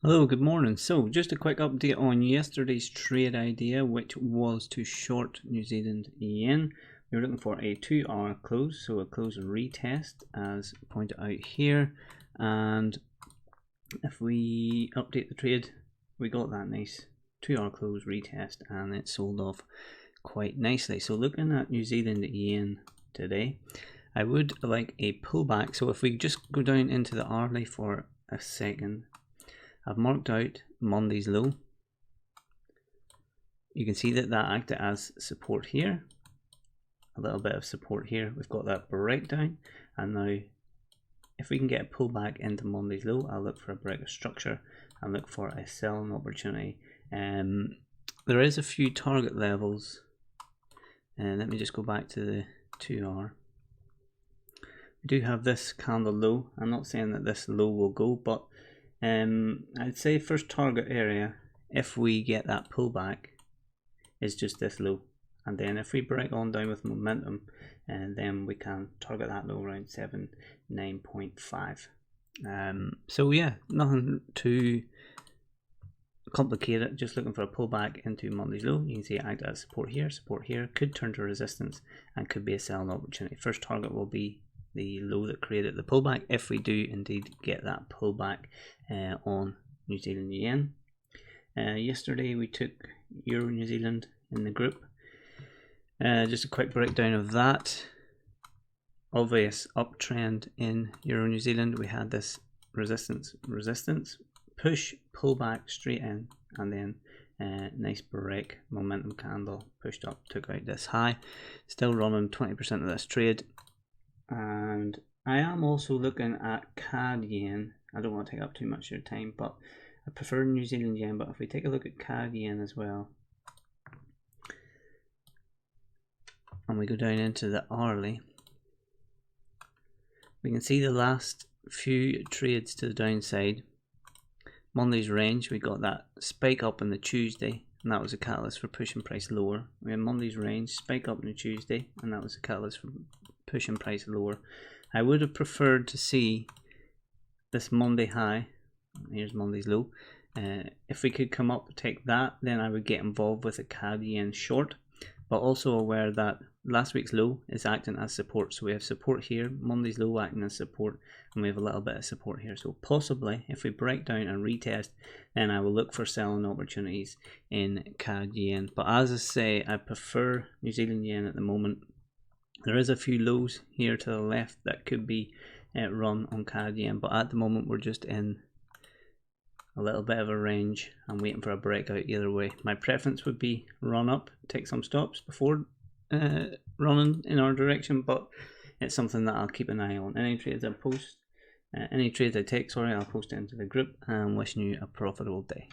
Hello, good morning. So just a quick update on yesterday's trade idea, which was to short New Zealand yen. We were looking for a 2-hour close, so a close retest as pointed out here. And if we update the trade, we got that nice 2-hour close retest and it sold off quite nicely. So looking at New Zealand yen today, I would like a pullback. So if we just go down into the hourly for a second, I've marked out Monday's low. You can see that that acted as support here, a little bit of support here. We've got that breakdown, and now if we can get a pullback into Monday's low, I'll look for a break of structure and look for a selling opportunity. There is a few target levels, and let me just go back to the 2-hour. We do have this candle low. I'm not saying that this low will go, but I'd say first target area, if we get that pullback, is just this low, and then if we break on down with momentum, and then we can target that low around 79.5. So yeah, nothing too complicated, just looking for a pullback into Monday's low. You can see it act as support here, could turn to resistance and could be a selling opportunity. First target will be the low that created the pullback, if we do indeed get that pullback on New Zealand yen. Yesterday we took Euro New Zealand in the group. Just a quick breakdown of that. Obvious uptrend in Euro New Zealand. We had this resistance, push, pullback straight in, and then nice break, momentum candle, pushed up, took out this high. Still running 20% of this trade. And I am also looking at CAD yen. I don't want to take up too much of your time, but I prefer New Zealand yen. But if we take a look at CAD yen as well, and we go down into the hourly, we can see the last few trades to the downside. Monday's range, we got that spike up on the Tuesday, and that was a catalyst for pushing price lower. We had Monday's range, spike up on the Tuesday, and that was a catalyst for pushing price lower. I would have preferred to see this Monday high, here's Monday's low. If we could come up, take that, then I would get involved with a CAD yen short, but also aware that last week's low is acting as support. So we have support here, Monday's low acting as support, and we have a little bit of support here. So possibly if we break down and retest, then I will look for selling opportunities in CAD yen. But as I say, I prefer New Zealand yen at the moment. There is a few lows here to the left that could be run on CAD yen, but at the moment we're just in a little bit of a range and waiting for a breakout either way. My preference would be run up, take some stops before running in our direction, but it's something that I'll keep an eye on. Any trades I post, any trades I take, I'll post it into the group, and wishing you a profitable day.